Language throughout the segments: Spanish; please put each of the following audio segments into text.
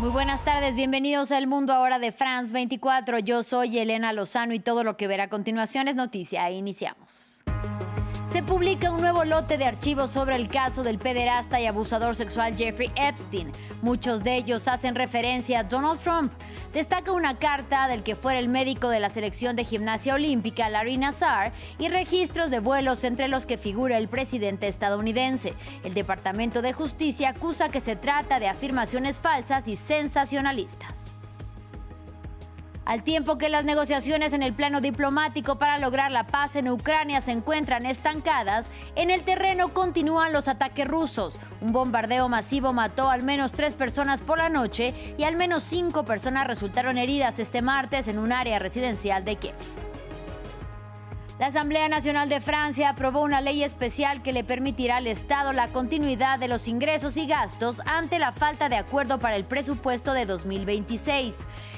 Muy buenas tardes, bienvenidos a El Mundo Ahora de France 24. Yo soy Elena Lozano y todo lo que verá a continuación es noticia. Iniciamos. Se publica un nuevo lote de archivos sobre el caso del pederasta y abusador sexual Jeffrey Epstein. Muchos de ellos hacen referencia a Donald Trump. Destaca una carta del que fuera el médico de la selección de gimnasia olímpica, Larry Nassar, y registros de vuelos entre los que figura el presidente estadounidense. El Departamento de Justicia acusa que se trata de afirmaciones falsas y sensacionalistas. Al tiempo que las negociaciones en el plano diplomático para lograr la paz en Ucrania se encuentran estancadas, en el terreno continúan los ataques rusos. Un bombardeo masivo mató al menos 3 personas por la noche y al menos 5 personas resultaron heridas este martes en un área residencial de Kiev. La Asamblea Nacional de Francia aprobó una ley especial que le permitirá al Estado la continuidad de los ingresos y gastos ante la falta de acuerdo para el presupuesto de 2026.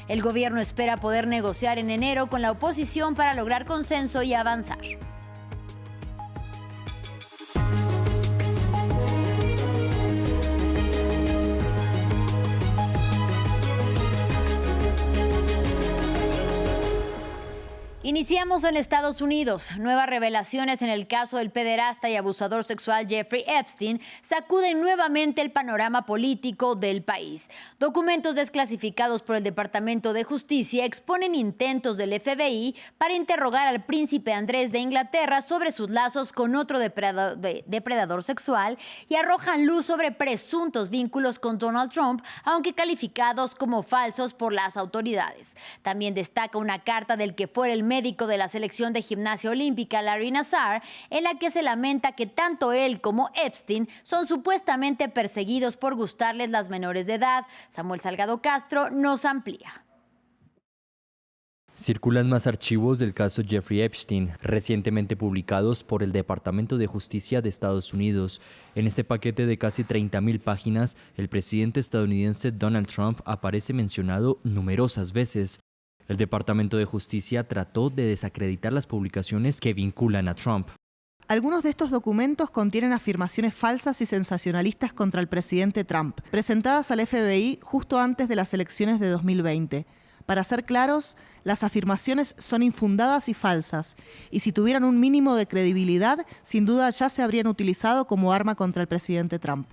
El gobierno espera poder negociar en enero con la oposición para lograr consenso y avanzar. Iniciamos en Estados Unidos. Nuevas revelaciones en el caso del pederasta y abusador sexual Jeffrey Epstein sacuden nuevamente el panorama político del país. Documentos desclasificados por el Departamento de Justicia exponen intentos del FBI para interrogar al príncipe Andrés de Inglaterra sobre sus lazos con otro depredador sexual y arrojan luz sobre presuntos vínculos con Donald Trump, aunque calificados como falsos por las autoridades. También destaca una carta del que fuera el médico de la selección de gimnasia olímpica, Larry Nassar, en la que se lamenta que tanto él como Epstein son supuestamente perseguidos por gustarles las menores de edad. Samuel Salgado Castro nos amplía. Circulan más archivos del caso Jeffrey Epstein, recientemente publicados por el Departamento de Justicia de Estados Unidos. En este paquete de casi 30.000 páginas, el presidente estadounidense Donald Trump aparece mencionado numerosas veces. El Departamento de Justicia trató de desacreditar las publicaciones que vinculan a Trump. Algunos de estos documentos contienen afirmaciones falsas y sensacionalistas contra el presidente Trump, presentadas al FBI justo antes de las elecciones de 2020. Para ser claros, las afirmaciones son infundadas y falsas, y si tuvieran un mínimo de credibilidad, sin duda ya se habrían utilizado como arma contra el presidente Trump.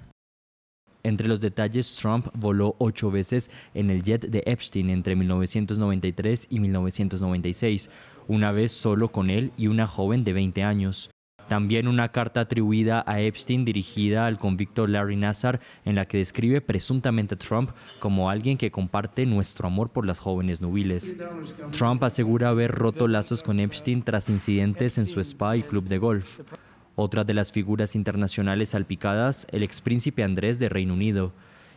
Entre los detalles, Trump voló 8 veces en el jet de Epstein entre 1993 y 1996, una vez solo con él y una joven de 20 años. También una carta atribuida a Epstein dirigida al convicto Larry Nassar, en la que describe presuntamente a Trump como alguien que comparte nuestro amor por las jóvenes nubiles. Trump asegura haber roto lazos con Epstein tras incidentes en su spa y club de golf. Otra de las figuras internacionales salpicadas, el expríncipe Andrés de Reino Unido.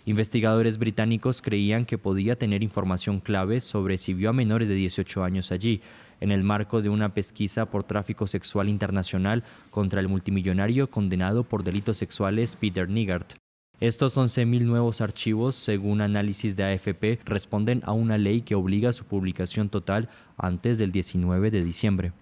Investigadores británicos creían que podía tener información clave sobre si vio a menores de 18 años allí, en el marco de una pesquisa por tráfico sexual internacional contra el multimillonario condenado por delitos sexuales Peter Nygard. Estos 11.000 nuevos archivos, según análisis de AFP, responden a una ley que obliga a su publicación total antes del 19 de diciembre.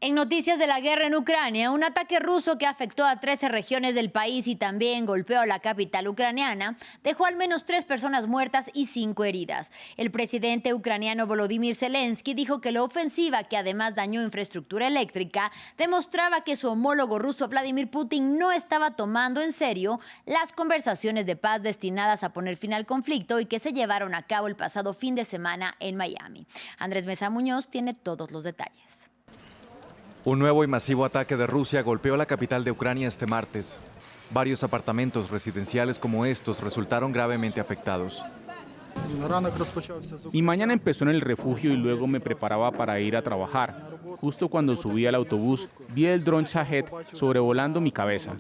En noticias de la guerra en Ucrania, un ataque ruso que afectó a 13 regiones del país y también golpeó a la capital ucraniana dejó al menos 3 personas muertas y 5 heridas. El presidente ucraniano Volodymyr Zelensky dijo que la ofensiva, que además dañó infraestructura eléctrica, demostraba que su homólogo ruso Vladimir Putin no estaba tomando en serio las conversaciones de paz destinadas a poner fin al conflicto y que se llevaron a cabo el pasado fin de semana en Miami. Andrés Mesa Muñoz tiene todos los detalles. Un nuevo y masivo ataque de Rusia golpeó la capital de Ucrania este martes. Varios apartamentos residenciales como estos resultaron gravemente afectados. Mi mañana empezó en el refugio y luego me preparaba para ir a trabajar. Justo cuando subí al autobús, vi el dron Shahed sobrevolando mi cabeza.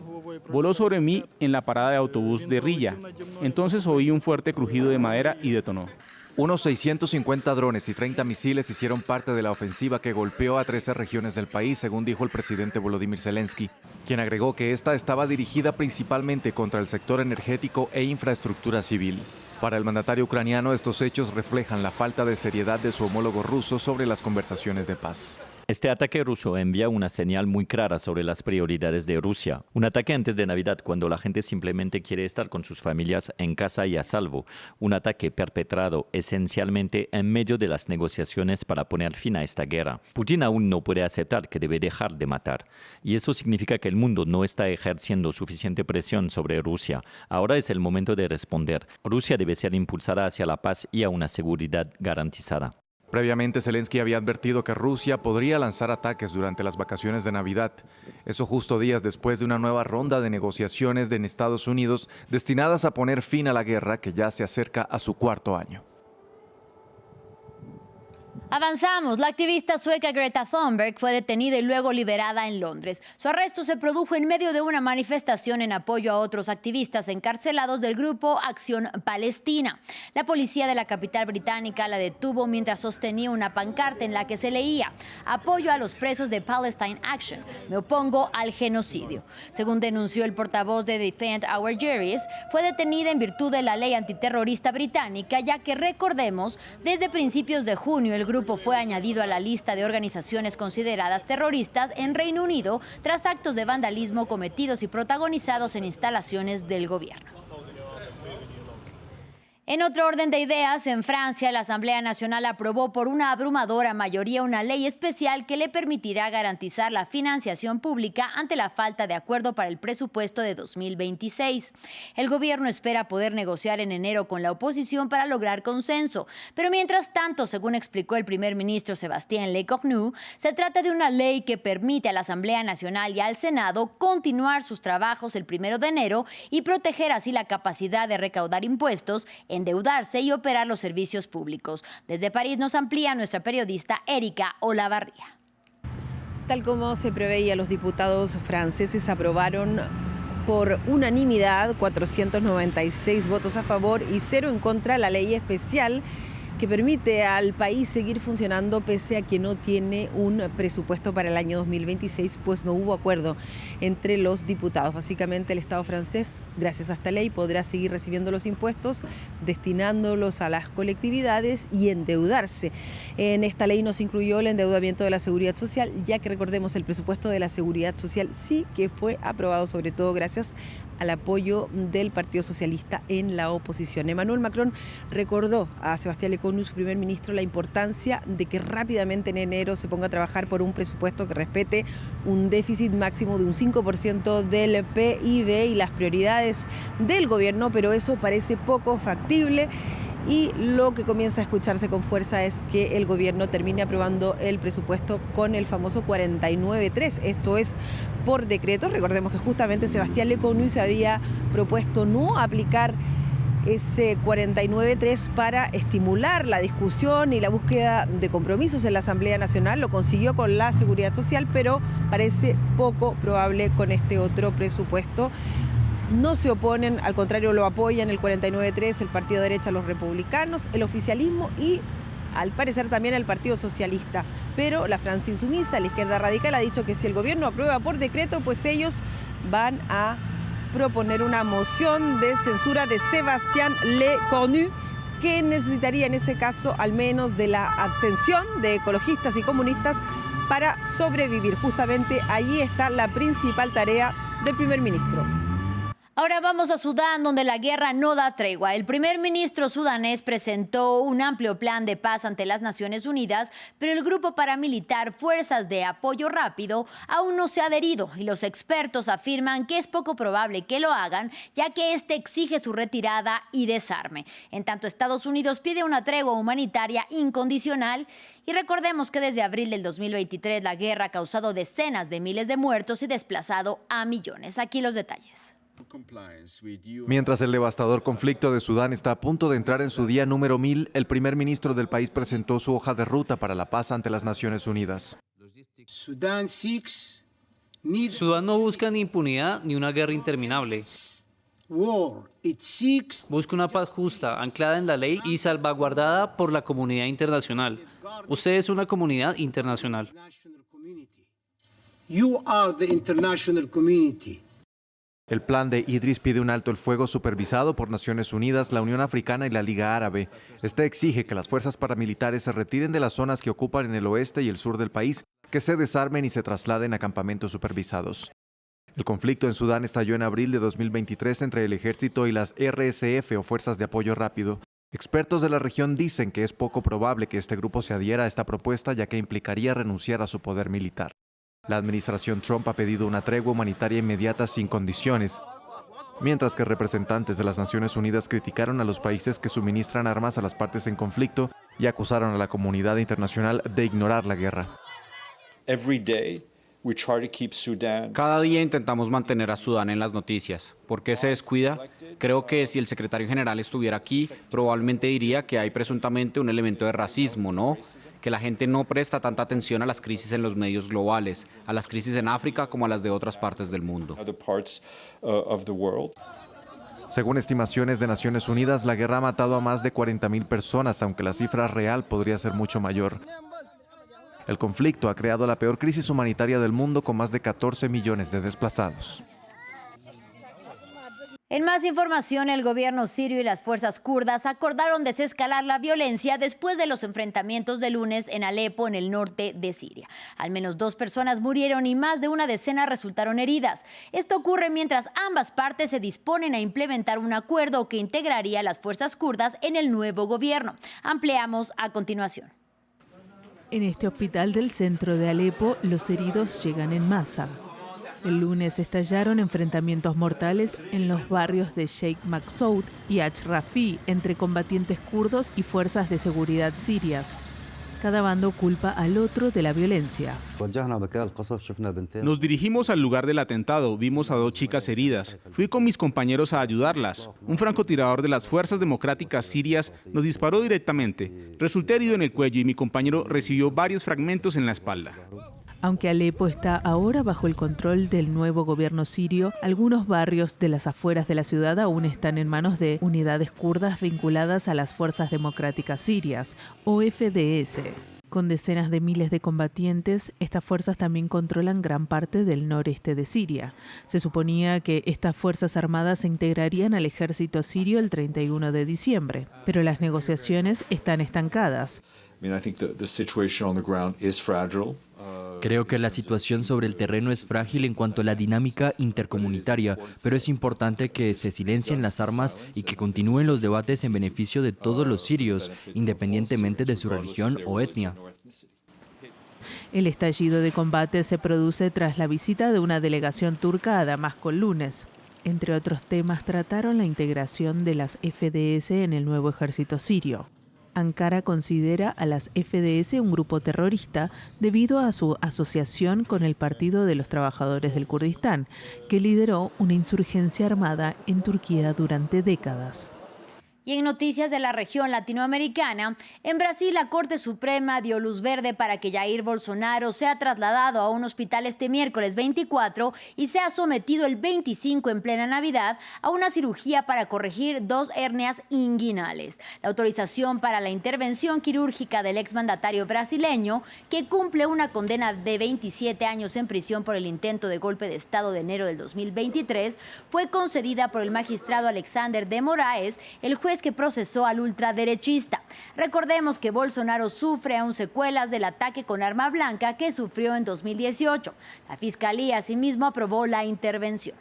Voló sobre mí en la parada de autobús de Rilla. Entonces oí un fuerte crujido de madera y detonó. Unos 650 drones y 30 misiles hicieron parte de la ofensiva que golpeó a 13 regiones del país, según dijo el presidente Volodymyr Zelensky, quien agregó que esta estaba dirigida principalmente contra el sector energético e infraestructura civil. Para el mandatario ucraniano, estos hechos reflejan la falta de seriedad de su homólogo ruso sobre las conversaciones de paz. Este ataque ruso envía una señal muy clara sobre las prioridades de Rusia. Un ataque antes de Navidad, cuando la gente simplemente quiere estar con sus familias en casa y a salvo. Un ataque perpetrado esencialmente en medio de las negociaciones para poner fin a esta guerra. Putin aún no puede aceptar que debe dejar de matar. Y eso significa que el mundo no está ejerciendo suficiente presión sobre Rusia. Ahora es el momento de responder. Rusia debe ser impulsada hacia la paz y a una seguridad garantizada. Previamente, Zelensky había advertido que Rusia podría lanzar ataques durante las vacaciones de Navidad. Eso justo días después de una nueva ronda de negociaciones en Estados Unidos destinadas a poner fin a la guerra que ya se acerca a su 4º año. Avanzamos. La activista sueca Greta Thunberg fue detenida y luego liberada en Londres. Su arresto se produjo en medio de una manifestación en apoyo a otros activistas encarcelados del grupo Acción Palestina. La policía de la capital británica la detuvo mientras sostenía una pancarta en la que se leía: apoyo a los presos de Palestine Action, me opongo al genocidio. Según denunció el portavoz de Defend Our Juries, fue detenida en virtud de la ley antiterrorista británica, ya que, recordemos, desde principios de junio el grupo fue añadido a la lista de organizaciones consideradas terroristas en Reino Unido tras actos de vandalismo cometidos y protagonizados en instalaciones del gobierno. En otro orden de ideas, en Francia, la Asamblea Nacional aprobó por una abrumadora mayoría una ley especial que le permitirá garantizar la financiación pública ante la falta de acuerdo para el presupuesto de 2026. El gobierno espera poder negociar en enero con la oposición para lograr consenso, pero mientras tanto, según explicó el primer ministro Sébastien Lecornu, se trata de una ley que permite a la Asamblea Nacional y al Senado continuar sus trabajos el 1 de enero y proteger así la capacidad de recaudar impuestos, endeudarse y operar los servicios públicos. Desde París nos amplía nuestra periodista Erika Olavarría. Tal como se preveía, los diputados franceses aprobaron por unanimidad 496 votos a favor y 0 en contra la ley especial que permite al país seguir funcionando pese a que no tiene un presupuesto para el año 2026, pues no hubo acuerdo entre los diputados. Básicamente, el Estado francés, gracias a esta ley, podrá seguir recibiendo los impuestos, destinándolos a las colectividades y endeudarse. En esta ley no se incluyó el endeudamiento de la Seguridad Social, ya que, recordemos, el presupuesto de la Seguridad Social sí que fue aprobado, sobre todo gracias al apoyo del Partido Socialista en la oposición. Emmanuel Macron recordó a Sébastien Lecornu, su primer ministro, la importancia de que rápidamente en enero se ponga a trabajar por un presupuesto que respete un déficit máximo de un 5% del PIB y las prioridades del gobierno, pero eso parece poco factible. Y lo que comienza a escucharse con fuerza es que el gobierno termine aprobando el presupuesto con el famoso 49.3. Esto es por decreto. Recordemos que justamente Sébastien Lecornu se había propuesto no aplicar ese 49.3 para estimular la discusión y la búsqueda de compromisos en la Asamblea Nacional. Lo consiguió con la Seguridad Social, pero parece poco probable con este otro presupuesto. No se oponen, al contrario lo apoyan el 49.3, el partido de derecha, los republicanos, el oficialismo y al parecer también el Partido Socialista. Pero la Francia Insumisa, la izquierda radical, ha dicho que si el gobierno aprueba por decreto, pues ellos van a proponer una moción de censura de Sébastien Lecornu, que necesitaría en ese caso al menos de la abstención de ecologistas y comunistas para sobrevivir. Justamente allí está la principal tarea del primer ministro. Ahora vamos a Sudán, donde la guerra no da tregua. El primer ministro sudanés presentó un amplio plan de paz ante las Naciones Unidas, pero el grupo paramilitar Fuerzas de Apoyo Rápido aún no se ha adherido y los expertos afirman que es poco probable que lo hagan, ya que este exige su retirada y desarme. En tanto, Estados Unidos pide una tregua humanitaria incondicional. Y recordemos que desde abril del 2023 la guerra ha causado decenas de miles de muertos y desplazado a millones. Aquí los detalles. Mientras el devastador conflicto de Sudán está a punto de entrar en su día número 1000, el primer ministro del país presentó su hoja de ruta para la paz ante las Naciones Unidas. Sudán no busca ni impunidad ni una guerra interminable. Busca una paz justa, anclada en la ley y salvaguardada por la comunidad internacional. Usted es una comunidad internacional. You are the international community. El plan de Idris pide un alto el fuego supervisado por Naciones Unidas, la Unión Africana y la Liga Árabe. Este exige que las fuerzas paramilitares se retiren de las zonas que ocupan en el oeste y el sur del país que se desarmen y se trasladen a campamentos supervisados. El conflicto en Sudán estalló en abril de 2023 entre el ejército y las RSF o Fuerzas de Apoyo Rápido. Expertos de la región dicen que es poco probable que este grupo se adhiera a esta propuesta, ya que implicaría renunciar a su poder militar. La administración Trump ha pedido una tregua humanitaria inmediata sin condiciones, mientras que representantes de las Naciones Unidas criticaron a los países que suministran armas a las partes en conflicto y acusaron a la comunidad internacional de ignorar la guerra. Cada día intentamos mantener a Sudán en las noticias. ¿Por qué se descuida? Creo que si el secretario general estuviera aquí, probablemente diría que hay presuntamente un elemento de racismo, ¿no? Que la gente no presta tanta atención a las crisis en los medios globales, a las crisis en África como a las de otras partes del mundo. Según estimaciones de Naciones Unidas, la guerra ha matado a más de 40,000 personas, aunque la cifra real podría ser mucho mayor. El conflicto ha creado la peor crisis humanitaria del mundo, con más de 14 millones de desplazados. En más información, el gobierno sirio y las fuerzas kurdas acordaron desescalar la violencia después de los enfrentamientos de lunes en Alepo, en el norte de Siria. Al menos 2 personas murieron y más de una decena resultaron heridas. Esto ocurre mientras ambas partes se disponen a implementar un acuerdo que integraría a las fuerzas kurdas en el nuevo gobierno. Ampliamos a continuación. En este hospital del centro de Alepo, los heridos llegan en masa. El lunes estallaron enfrentamientos mortales en los barrios de Sheikh Maksoud y Ashrafi entre combatientes kurdos y fuerzas de seguridad sirias. Cada bando culpa al otro de la violencia. Nos dirigimos al lugar del atentado, vimos a 2 chicas heridas. Fui con mis compañeros a ayudarlas. Un francotirador de las Fuerzas Democráticas Sirias nos disparó directamente. Resulté herido en el cuello y mi compañero recibió varios fragmentos en la espalda. Aunque Alepo está ahora bajo el control del nuevo gobierno sirio, algunos barrios de las afueras de la ciudad aún están en manos de unidades kurdas vinculadas a las Fuerzas Democráticas Sirias, o FDS. Con decenas de miles de combatientes, estas fuerzas también controlan gran parte del noreste de Siria. Se suponía que estas fuerzas armadas se integrarían al ejército sirio el 31 de diciembre, pero las negociaciones están estancadas. Creo que la situación sobre el terreno es frágil en cuanto a la dinámica intercomunitaria, pero es importante que se silencien las armas y que continúen los debates en beneficio de todos los sirios, independientemente de su religión o etnia. El estallido de combate se produce tras la visita de una delegación turca a Damasco el lunes. Entre otros temas, trataron la integración de las FDS en el nuevo ejército sirio. Ankara considera a las FDS un grupo terrorista debido a su asociación con el Partido de los Trabajadores del Kurdistán, que lideró una insurgencia armada en Turquía durante décadas. Y en noticias de la región latinoamericana, en Brasil la Corte Suprema dio luz verde para que Jair Bolsonaro sea trasladado a un hospital este miércoles 24 y sea sometido el 25 en plena Navidad a una cirugía para corregir 2 hernias inguinales. La autorización para la intervención quirúrgica del exmandatario brasileño, que cumple una condena de 27 años en prisión por el intento de golpe de Estado de enero del 2023, fue concedida por el magistrado Alexander de Moraes, el juez que procesó al ultraderechista. Recordemos que Bolsonaro sufre aún secuelas del ataque con arma blanca que sufrió en 2018. La Fiscalía asimismo aprobó la intervención.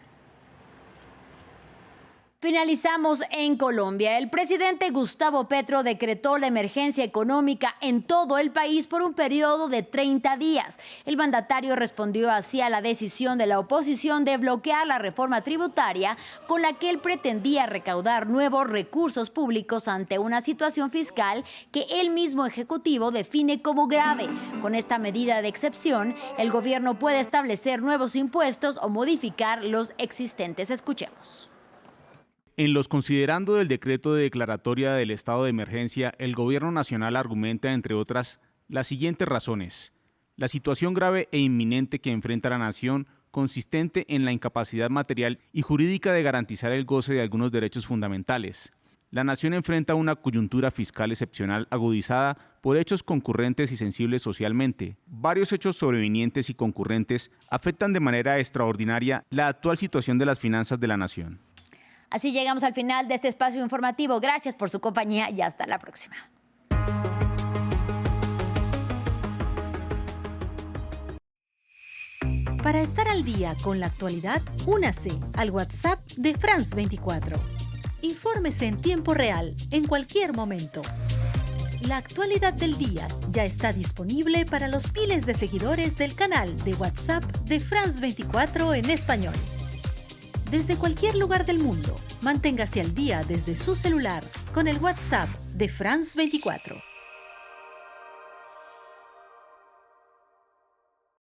Finalizamos en Colombia. El presidente Gustavo Petro decretó la emergencia económica en todo el país por un periodo de 30 días. El mandatario respondió así a la decisión de la oposición de bloquear la reforma tributaria con la que él pretendía recaudar nuevos recursos públicos ante una situación fiscal que el mismo Ejecutivo define como grave. Con esta medida de excepción, el gobierno puede establecer nuevos impuestos o modificar los existentes. Escuchemos. En los considerando del decreto de declaratoria del estado de emergencia, el gobierno nacional argumenta, entre otras, las siguientes razones. La situación grave e inminente que enfrenta la nación, consistente en la incapacidad material y jurídica de garantizar el goce de algunos derechos fundamentales. La nación enfrenta una coyuntura fiscal excepcional agudizada por hechos concurrentes y sensibles socialmente. Varios hechos sobrevinientes y concurrentes afectan de manera extraordinaria la actual situación de las finanzas de la nación. Así llegamos al final de este espacio informativo. Gracias por su compañía y hasta la próxima. Para estar al día con la actualidad, únase al WhatsApp de France 24. Infórmese en tiempo real, en cualquier momento. La actualidad del día ya está disponible para los miles de seguidores del canal de WhatsApp de France 24 en español. Desde cualquier lugar del mundo, manténgase al día desde su celular con el WhatsApp de France 24.